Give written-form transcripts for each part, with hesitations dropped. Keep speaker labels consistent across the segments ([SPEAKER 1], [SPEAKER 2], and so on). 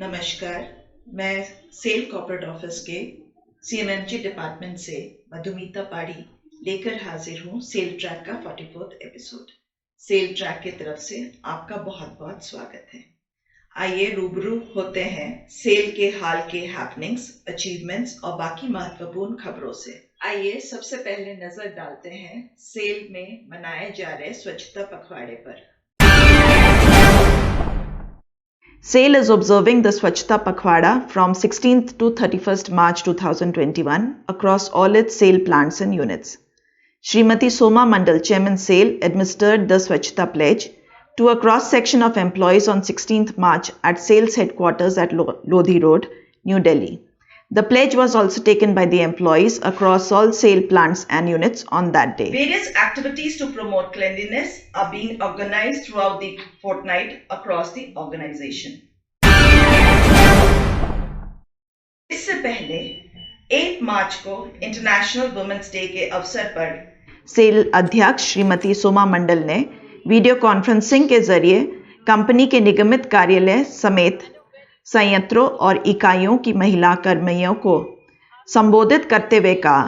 [SPEAKER 1] नमस्कार, मैं cell corporate office के सीएमएमजी डिपार्टमेंट से मधुमिता पाड़ी लेकर हाजिर हूँ सेल ट्रैक का 44th एपिसोड। सेल ट्रैक की तरफ से आपका बहुत बहुत स्वागत है। आइए रूबरू होते हैं सेल के हाल के हैपनिंग्स, अचीवमेंट्स और बाकी महत्वपूर्ण खबरों से। आइए सबसे पहले नजर डालते हैं सेल में मनाए जा रहे स्वच्छता पखवाड़े पर। SAIL is observing the Swachhta Pakhwada from 16th to 31st March 2021 across all its SAIL plants and units. Srimati Soma Mandal, Chairman SAIL, administered the Swachhta Pledge to a cross-section of employees on 16th March at SAIL's headquarters at Lodhi Road, New Delhi. The pledge was also taken by the employees across all SAIL plants and units on that day. Various activities to promote cleanliness are being organized throughout the fortnight across the organization. इससे पहले 8 मार्च को international women's day के अवसर पर cell अध्यक्ष श्रीमती सोमा मंडल ने video conferencing के जरिए कंपनी के निगमित कार्यालय समेत संयंत्रों और इकाइयों की महिला कर्मियों को संबोधित करते हुए कहा,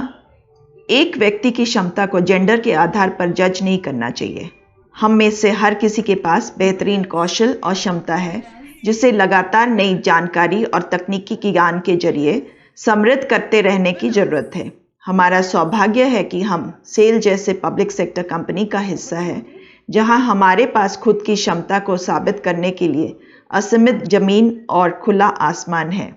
[SPEAKER 1] एक व्यक्ति की क्षमता को जेंडर के आधार पर जज नहीं करना चाहिए। हम में से हर किसी के पास बेहतरीन कौशल और क्षमता है, जिसे लगातार नई जानकारी और तकनीकी ज्ञान के जरिए समृद्ध करते रहने की जरूरत है। हमारा सौभाग्य है कि हम सेल जैसे पब्लिक सेक्टर कंपनी का हिस्सा है, जहां हमारे पास खुद की क्षमता को साबित करने के लिए असीमित जमीन और खुला आसमान है।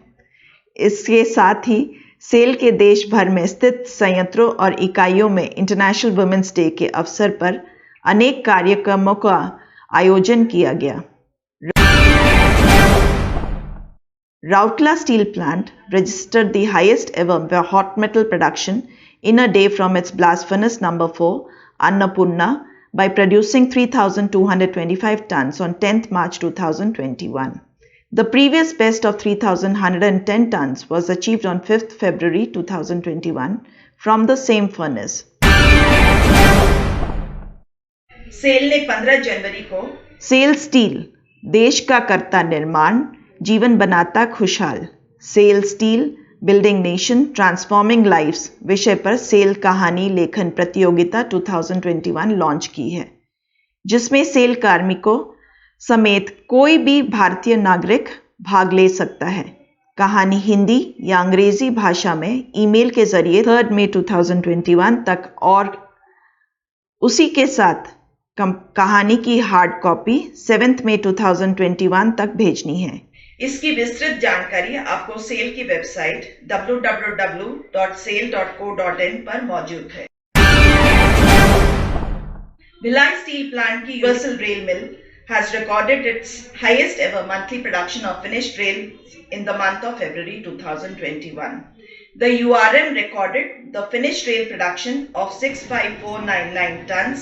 [SPEAKER 1] इसके साथ ही सेल के देश भर में स्थित संयंत्रों और इकाइयों में इंटरनेशनल वुमेन्स डे के अवसर पर अनेक कार्यक्रमों का आयोजन किया गया। Rourkela Steel Plant registered the highest ever hot metal production in a day from its blast furnace number 4, Annapurna, by producing 3,225 tons on 10th March 2021. The previous best of 3,110 tons was achieved on 5th February 2021 from the same furnace. SAIL ने 15 जनवरी को cell steel, देश का करता निर्माण, जीवन बनाता खुशहाल, SAIL steel building nation transforming lives विषय पर सेल कहानी लेखन प्रतियोगिता 2021 लॉन्च की है, जिसमें सेल कार्मिकों समेत कोई भी भारतीय नागरिक भाग ले सकता है। कहानी हिंदी या अंग्रेजी भाषा में ईमेल के जरिए 3 मई 2021 तक और उसी के साथ कहानी की हार्ड कॉपी 7 मई 2021 तक भेजनी है। इसकी विस्तृत जानकारी आपको सेल की वेबसाइट www.sail.co.in पर मौजूद है। भिलाई स्टील प्लांट की universal rail mill has recorded its highest ever monthly production of finished rail in the month of February 2021. The URM recorded the finished rail production of 65499 tons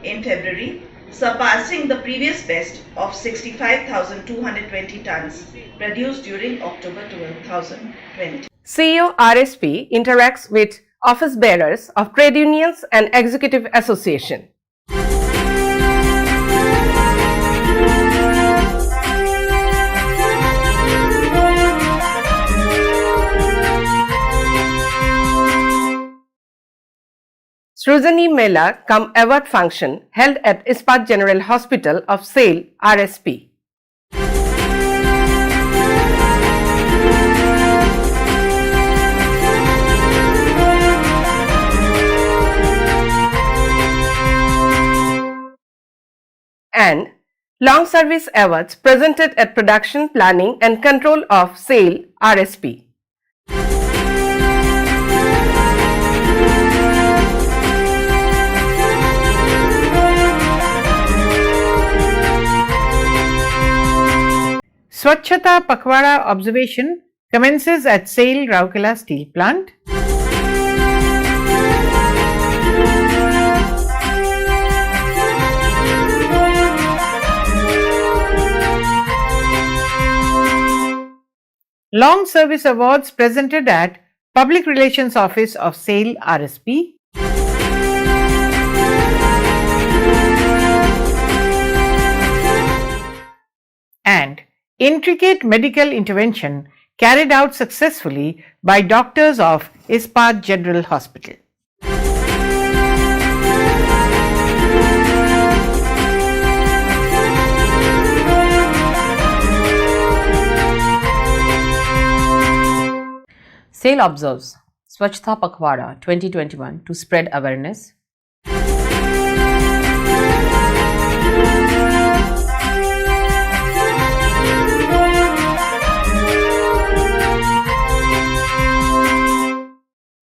[SPEAKER 1] in February, surpassing the previous best of 65,220 tons produced during October 2020.
[SPEAKER 2] CEO RSP interacts with office bearers of trade unions and executive association. Srujani Mela cum award function held at Ispat General Hospital of SAIL RSP. And Long Service Awards presented at Production Planning and Control of SAIL RSP.
[SPEAKER 3] Swachhata Pakhwada observation commences at SAIL Rourkela Steel Plant. Long Service Awards presented at Public Relations Office of SAIL RSP. And Intricate medical intervention carried out successfully by doctors of Ispat General Hospital.
[SPEAKER 4] SAIL observes Swachhta Pakhwada 2021 to spread awareness.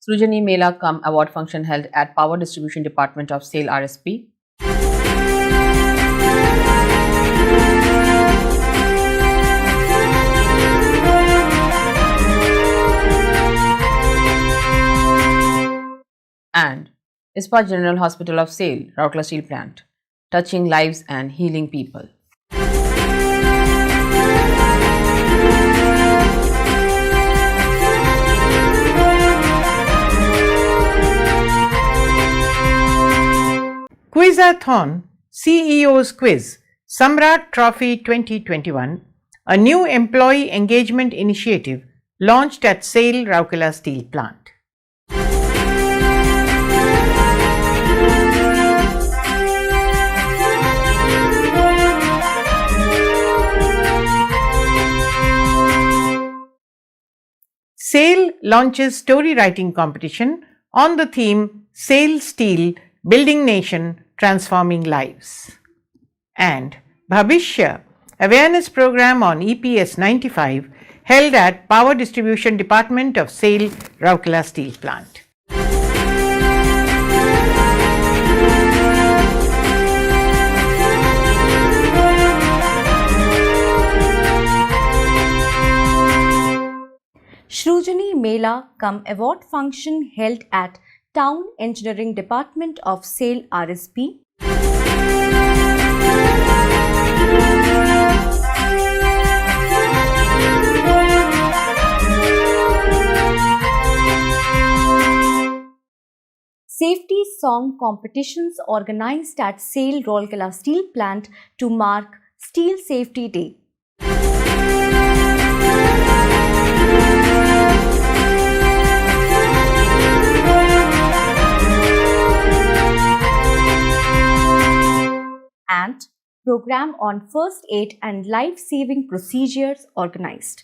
[SPEAKER 4] Srujani Mela Cum award function held at Power Distribution Department of SAIL RSP. And Ispat General Hospital of SAIL, Rourkela Steel Plant, touching lives and healing people.
[SPEAKER 3] Quizathon CEO's Quiz Samrat Trophy 2021, a new employee engagement initiative launched at SAIL Rourkela Steel Plant. SAIL launches story writing competition on the theme SAIL Steel Building Nation, Transforming Lives. And Bhavishya awareness program on EPS 95 held at Power Distribution Department of SAIL Rourkela Steel Plant.
[SPEAKER 5] Shrujani Mela Cum award function held at Town Engineering Department of SAIL RSP. Safety song competitions organized at SAIL Rourkela Steel Plant to mark Steel Safety Day. And program on first aid and life-saving procedures organized.